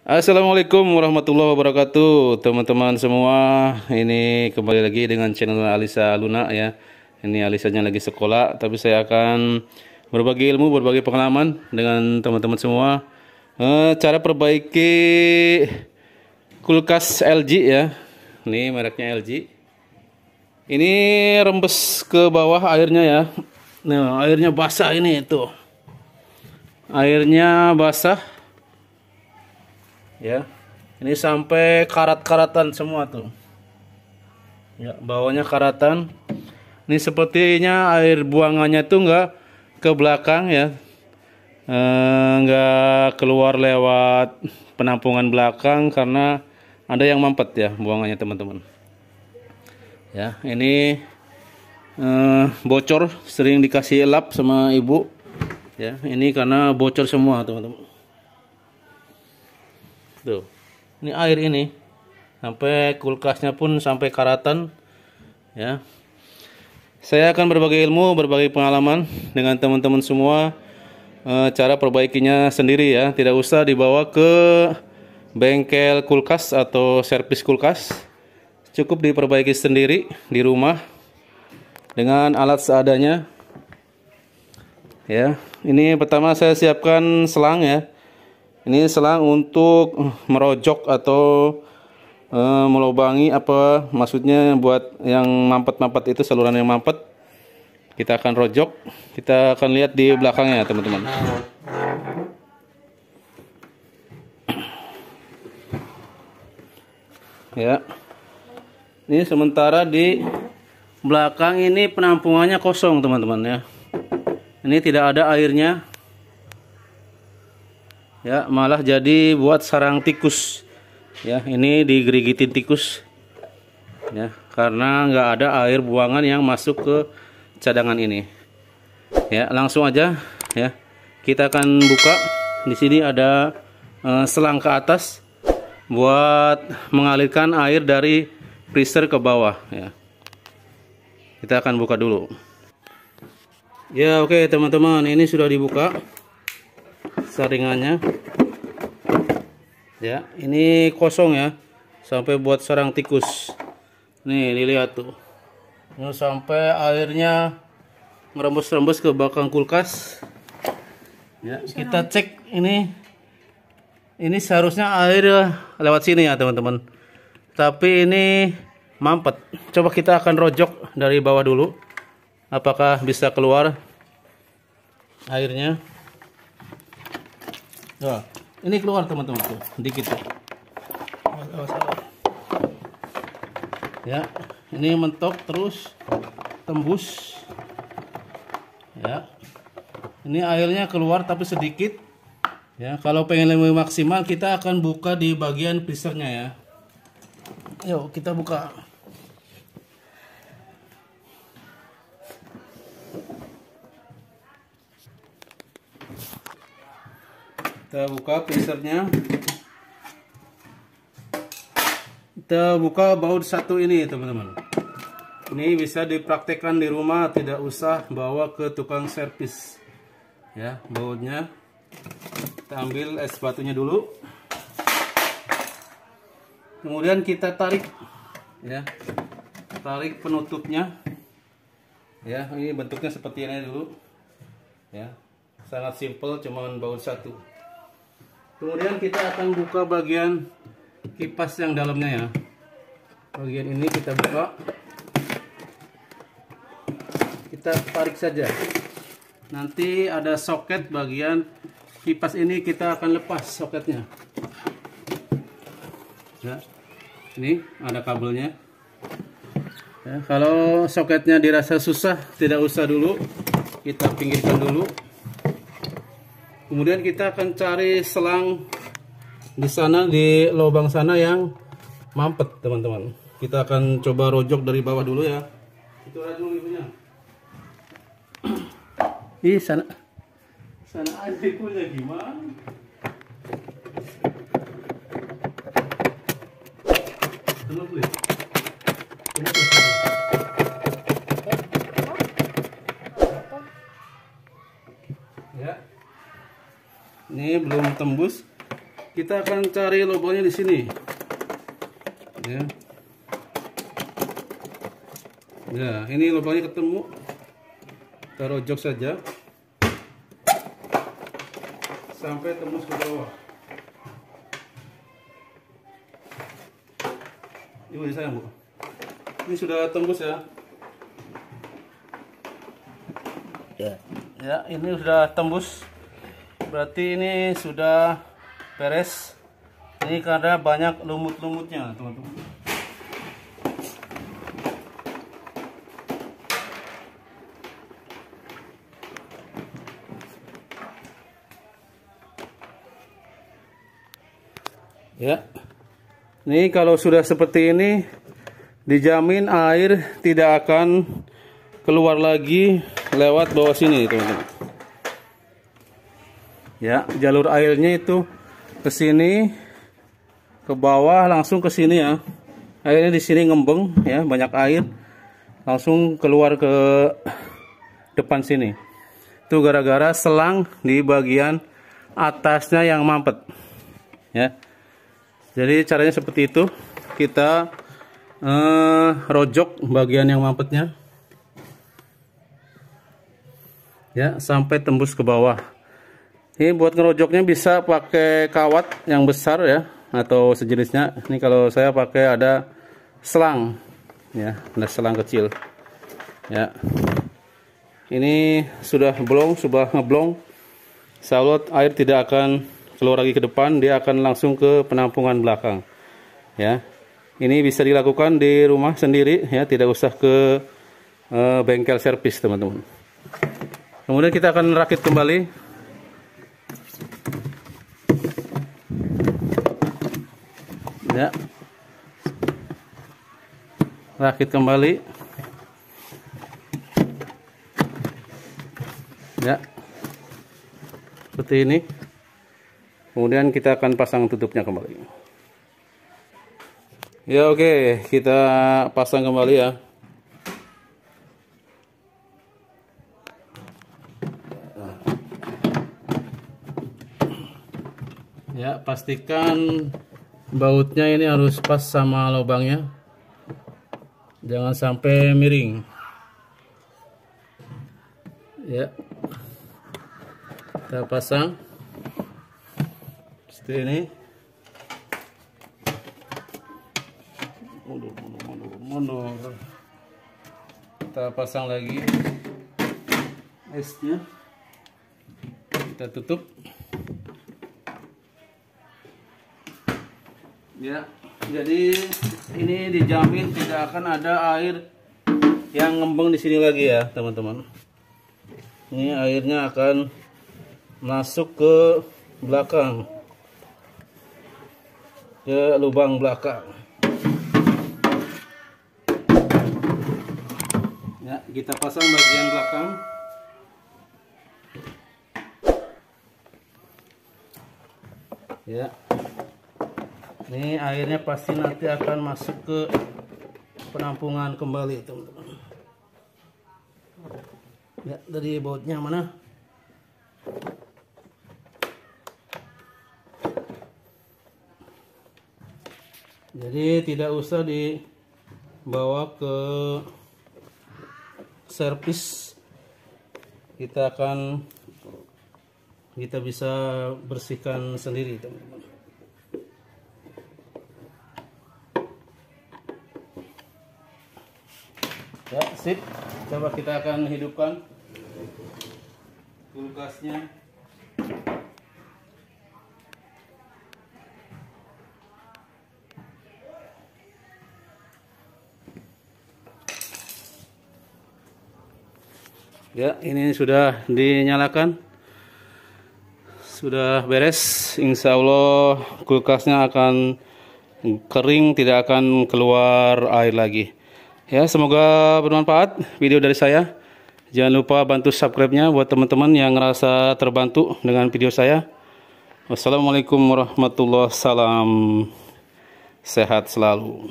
Assalamualaikum warahmatullahi wabarakatuh, teman-teman semua. Ini kembali lagi dengan channel Alisa Luna ya. Ini Alisanya lagi sekolah, tapi saya akan berbagi ilmu, berbagi pengalaman dengan teman-teman semua. Cara perbaiki kulkas LG ya. Ini mereknya LG. Ini rembes ke bawah airnya ya. Nah, airnya basah ini itu. Airnya basah. Ya, ini sampai karat-karatan semua tuh. Ya, bawahnya karatan. Ini sepertinya air buangannya tuh nggak ke belakang ya, nggak keluar lewat penampungan belakang karena ada yang mampet ya buangannya teman-teman. Ya, ini bocor, sering dikasih lap sama ibu. Ya, ini karena bocor semua teman-teman. Tuh, ini air ini sampai kulkasnya pun sampai karatan ya. Saya akan berbagi ilmu, berbagi pengalaman dengan teman-teman semua. Cara perbaikinya sendiri ya, tidak usah dibawa ke bengkel kulkas atau servis kulkas. Cukup diperbaiki sendiri di rumah dengan alat seadanya. Ya, ini pertama saya siapkan selang ya. Ini selang untuk merojok atau melubangi, apa maksudnya, buat yang mampet-mampet itu, saluran yang mampet. Kita akan rojok, kita akan lihat di belakangnya teman-teman. Ya, ini sementara di belakang ini penampungannya kosong teman-teman ya. Ini tidak ada airnya. Ya, malah jadi buat sarang tikus. Ya, ini digerigitin tikus. Ya, karena nggak ada air buangan yang masuk ke cadangan ini. Ya, langsung aja ya. Kita akan buka. Di sini ada selang ke atas buat mengalirkan air dari freezer ke bawah ya. Kita akan buka dulu. Ya, oke teman-teman, ini sudah dibuka saringannya ya. Ini kosong ya, sampai buat sarang tikus. Nih dilihat tuh, ini sampai airnya ngerembes-rembes ke belakang kulkas ya. Kita cek ini seharusnya air lewat sini ya teman-teman, tapi ini mampet. Coba kita akan rojok dari bawah dulu, apakah bisa keluar airnya. Nah, ini keluar teman-teman tuh, dikit tuh. Ya, ini mentok terus tembus. Ya, ini airnya keluar tapi sedikit. Ya, kalau pengen lebih maksimal kita akan buka di bagian freezernya ya. Yuk kita buka. Kita buka freezernya. Kita buka baut satu ini teman-teman. Ini bisa dipraktekkan di rumah, tidak usah bawa ke tukang servis. Ya, bautnya. Kita ambil es batunya dulu. Kemudian kita tarik ya. Tarik penutupnya. Ya, ini bentuknya seperti ini dulu. Ya. Sangat simple, cuman baut satu. Kemudian kita akan buka bagian kipas yang dalamnya ya. Bagian ini kita buka. Kita tarik saja. Nanti ada soket bagian kipas ini, kita akan lepas soketnya. Ya. Ini ada kabelnya. Ya, kalau soketnya dirasa susah, tidak usah dulu. Kita pinggirkan dulu. Kemudian kita akan cari selang di sana, di lubang sana yang mampet teman-teman. Kita akan coba rojok dari bawah dulu ya. Itu aja dulu ibunya. Ih, sana aja ibunya gimana? Terus lihat. Ya. Ini belum tembus. kita akan cari lubangnya di sini. Ya. Nah, ini lubangnya ketemu. Kita rojok saja sampai tembus ke bawah. Ibu sayang, Bu. Ini sudah tembus ya. Ya, ini sudah tembus. Berarti ini sudah beres. Ini karena banyak lumut-lumutnya, teman-teman. Ya. Ini kalau sudah seperti ini, dijamin air tidak akan keluar lagi lewat bawah sini, teman-teman. Ya, jalur airnya itu ke sini, ke bawah, langsung ke sini ya. Airnya di sini ngembeng ya, banyak air, langsung keluar ke depan sini. Itu gara-gara selang di bagian atasnya yang mampet. Ya. Jadi caranya seperti itu. Kita rojok bagian yang mampetnya. Ya, sampai tembus ke bawah. Ini buat ngerojoknya bisa pakai kawat yang besar ya, atau sejenisnya. Ini kalau saya pakai ada selang, ya, ada selang kecil. Ya, ini sudah ngeblong. Insya air tidak akan keluar lagi ke depan, dia akan langsung ke penampungan belakang. Ya, ini bisa dilakukan di rumah sendiri, ya, tidak usah ke bengkel servis, teman-teman. Kemudian kita akan rakit kembali. Ya, rakit kembali. Ya, seperti ini. Kemudian kita akan pasang tutupnya kembali. Ya, oke, kita pasang kembali ya. Ya, pastikan bautnya ini harus pas sama lubangnya, jangan sampai miring. Ya, kita pasang seperti ini. Mundur. Kita pasang lagi esnya, kita tutup. Ya, jadi ini dijamin tidak akan ada air yang ngembang di sini lagi ya, teman-teman. Ini airnya akan masuk ke belakang, ke lubang belakang. Ya, kita pasang bagian belakang. Ya. Ini airnya pasti nanti akan masuk ke penampungan kembali, teman-teman. Ya, dari bautnya mana? Jadi tidak usah dibawa ke servis. Kita bisa bersihkan sendiri, teman-teman. Ya, sip. Coba kita akan hidupkan kulkasnya. Ya, ini sudah dinyalakan. Sudah beres. Insya Allah kulkasnya akan kering, tidak akan keluar air lagi. Ya, semoga bermanfaat video dari saya. Jangan lupa bantu subscribe-nya buat teman-teman yang ngerasa terbantu dengan video saya. Wassalamualaikum warahmatullahi wabarakatuh. Salam sehat selalu.